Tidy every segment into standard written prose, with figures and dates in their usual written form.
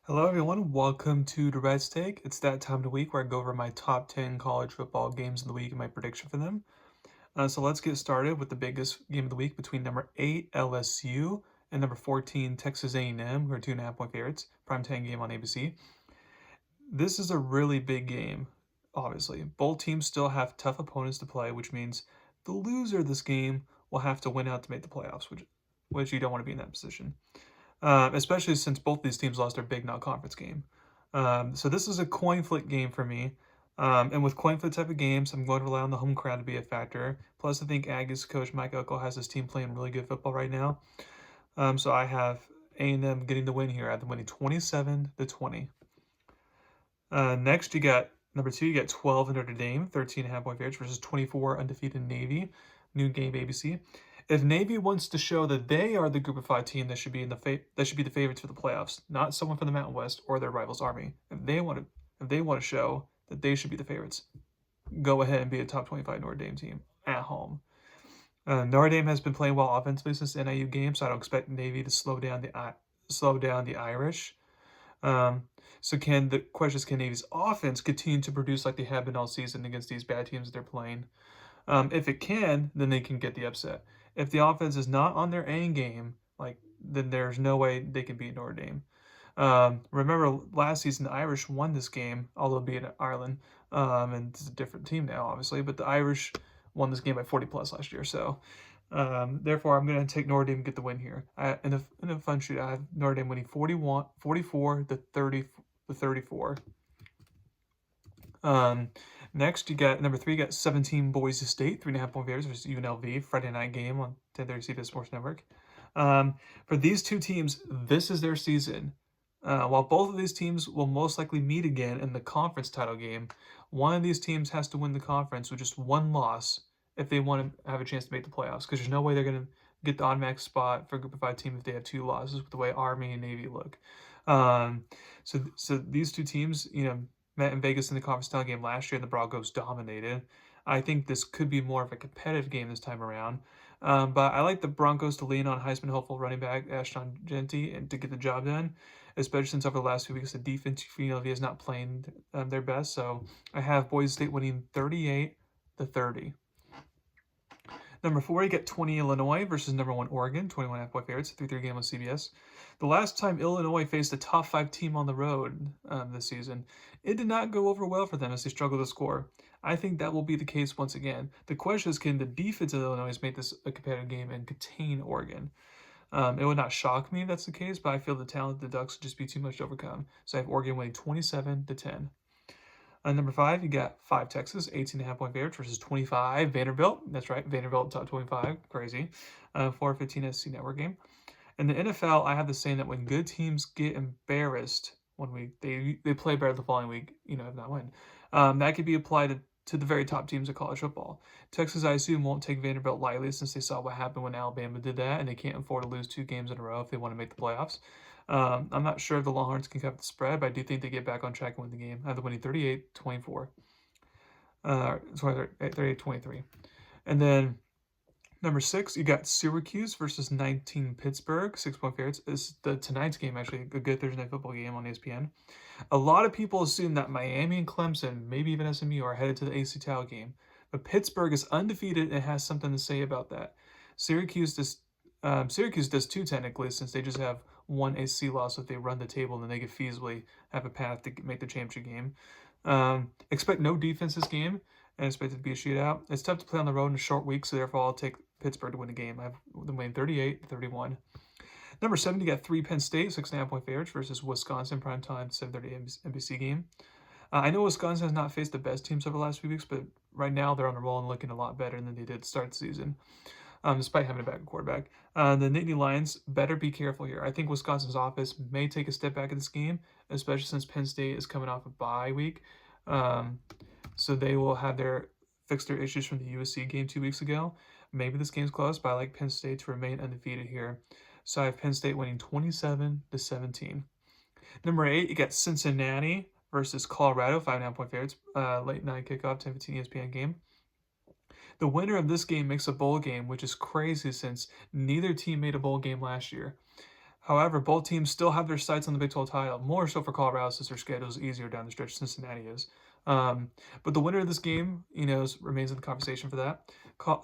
Hello, everyone. Welcome to Durrett's Take. It's that time of the week where I go over my top 10 college football games of the week and my prediction for them. So let's get started with the biggest game of the week between number 8 LSU and number 14 Texas A&M, who are 2.5 point favorites. Primetime game on ABC. This is a really big game, obviously. Both teams still have tough opponents to play, which means the loser of this game will have to win out to make the playoffs, which you don't want to be in that position, especially since both these teams lost their big non-conference game. So this is a coin flip game for me. And with coin flip type of games, I'm going to rely on the home crowd to be a factor. Plus, I think Aggies coach Mike Elko has his team playing really good football right now. So I have A&M getting the win here. I have them winning 27-20. Next, you got number 2. You got 12 Notre Dame, 13.5 point favorites versus 24 undefeated Navy. New game ABC. If Navy wants to show that they are the Group of Five team that should be that should be the favorites for the playoffs, not someone from the Mountain West or their rivals Army. If they want to show that they should be the favorites, go ahead and be a top 25 Notre Dame team at home. Notre Dame has been playing well offensively since the NIU game, so I don't expect Navy to slow down the Irish. The question is, can Navy's offense continue to produce like they have been all season against these bad teams that they're playing? If it can, then they can get the upset. If the offense is not on their A game, then there's no way they can beat Notre Dame. Remember last season, the Irish won this game, although being at Ireland, and it's a different team now, obviously. But the Irish won this game by 40 plus last year. So, therefore, I'm going to take Notre Dame to get the win here. In a fun shoot, I have Notre Dame winning 44-34. Next, you got number 3. You got 17 Boise State, 3.5 point favorites versus UNLV. Friday night game on 10:30 CBS Sports Network. For these two teams, this is their season. While both of these teams will most likely meet again in the conference title game, one of these teams has to win the conference with just one loss if they want to have a chance to make the playoffs. Because there's no way they're going to get the automatic spot for a Group of Five team if they have two losses with the way Army and Navy look. So these two teams, met in Vegas in the conference title game last year, and the Broncos dominated. I think this could be more of a competitive game this time around. But I like the Broncos to lean on Heisman hopeful running back Ashton Genty and to get the job done, especially since over the last few weeks the defense for UNLV is not playing their best. So I have Boise State winning 38-30. Number 4, you get 20 Illinois versus number 1 Oregon, 21.5 point favorites, 3-3 game on CBS. The last time Illinois faced a top 5 team on the road this season, it did not go over well for them as they struggled to score. I think that will be the case once again. The question is, can the defense of Illinois make this a competitive game and contain Oregon? It would not shock me if that's the case, but I feel the talent of the Ducks would just be too much to overcome. So I have Oregon winning 27-10. Number 5, you got 5 Texas, 18.5 point favorites versus 25 Vanderbilt. That's right, Vanderbilt top 25, crazy. 4:15 SC Network game. In the NFL, I have the saying that when good teams get embarrassed one week, they play better the following week, if not win. That could be applied to the very top teams of college football. Texas, I assume, won't take Vanderbilt lightly since they saw what happened when Alabama did that, and they can't afford to lose 2 games in a row if they want to make the playoffs. I'm not sure if the Longhorns can cover the spread, but I do think they get back on track and win the game. I have them winning 38-24. 38-23. And then number 6, you got Syracuse versus 19 Pittsburgh, 6-point favorites. Is tonight's game actually a good Thursday night football game on ESPN. A lot of people assume that Miami and Clemson, maybe even SMU, are headed to the AC title game, but Pittsburgh is undefeated and has something to say about that. Syracuse does too technically, since they just have one AC loss if they run the table, and then they could feasibly have a path to make the championship game. Expect no defense this game, and expect it to be a shootout. It's tough to play on the road in a short week, so therefore I'll take Pittsburgh to win the game. I have them winning 38-31. Number 7, you got 3 Penn State, 6.5 point favorites versus Wisconsin, primetime 7:30 NBC game. I know Wisconsin has not faced the best teams over the last few weeks, but right now they're on the roll and looking a lot better than they did to start the season, despite having a bad quarterback. The Nittany Lions better be careful here. I think Wisconsin's offense may take a step back in this game, especially since Penn State is coming off a bye week. So they will have fix their issues from the USC game 2 weeks ago. Maybe this game's close, but I like Penn State to remain undefeated here. So I have Penn State winning 27-17. Number 8, you got Cincinnati versus Colorado, 5.5 point favorites. Late night kickoff, 10:15 ESPN game. The winner of this game makes a bowl game, which is crazy since neither team made a bowl game last year. However, both teams still have their sights on the Big 12 title, more so for Colorado since their schedule is easier down the stretch. Cincinnati is. But the winner of this game, remains in the conversation for that.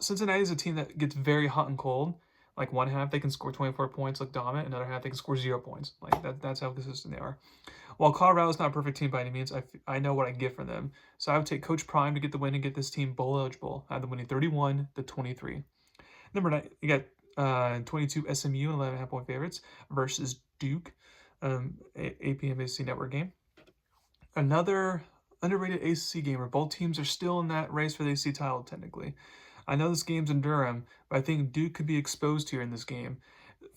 Cincinnati is a team that gets very hot and cold. Like one half they can score 24 points, like dominant. Another half they can score 0 points. Like that's how consistent they are. While Colorado is not a perfect team by any means, I know what I get from them. So I would take Coach Prime to get the win and get this team bowl eligible. I have them winning 31-23. Number 9, you got 22 SMU, 11.5-point favorites versus Duke, 8 p.m. ACC Network game. Another underrated ACC game where both teams are still in that race for the ACC title, technically. I know this game's in Durham, but I think Duke could be exposed here in this game.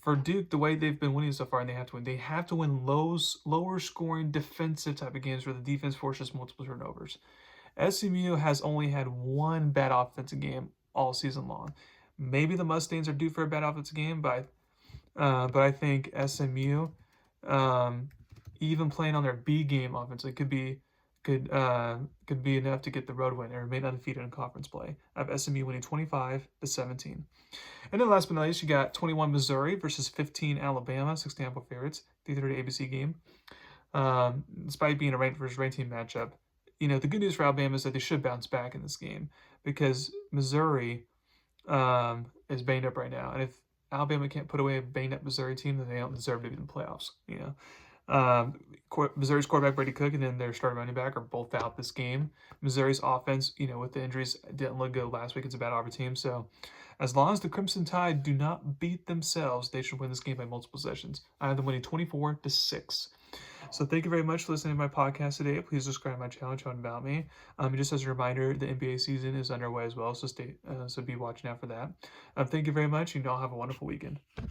For Duke, the way they've been winning so far, and they have to win lower scoring defensive type of games where the defense forces multiple turnovers. SMU has only had one bad offensive game all season long. Maybe the Mustangs are due for a bad offensive game, but I think SMU, even playing on their B game offense, it could be enough to get the road win or remain undefeated in conference play. I have SMU winning 25-17. And then last but not least, you got 21 Missouri versus 15 Alabama, 16 ample favorites, 3:30 ABC game. Despite being a ranked versus ranked team matchup, the good news for Alabama is that they should bounce back in this game because Missouri is banged up right now, and if Alabama can't put away a banged up Missouri team, then they don't deserve to be in the playoffs. Missouri's quarterback Brady Cook and then their starting running back are both out this game. Missouri's offense, with the injuries, didn't look good last week. It's a bad Auburn team, so as long as the Crimson Tide do not beat themselves, they should win this game by multiple possessions. I have them winning 24-6. So thank you very much for listening to my podcast today. Please subscribe to my channel, tell about me. Just as a reminder, the NBA season is underway as well, so be watching out for that. Thank you very much, and y'all have a wonderful weekend.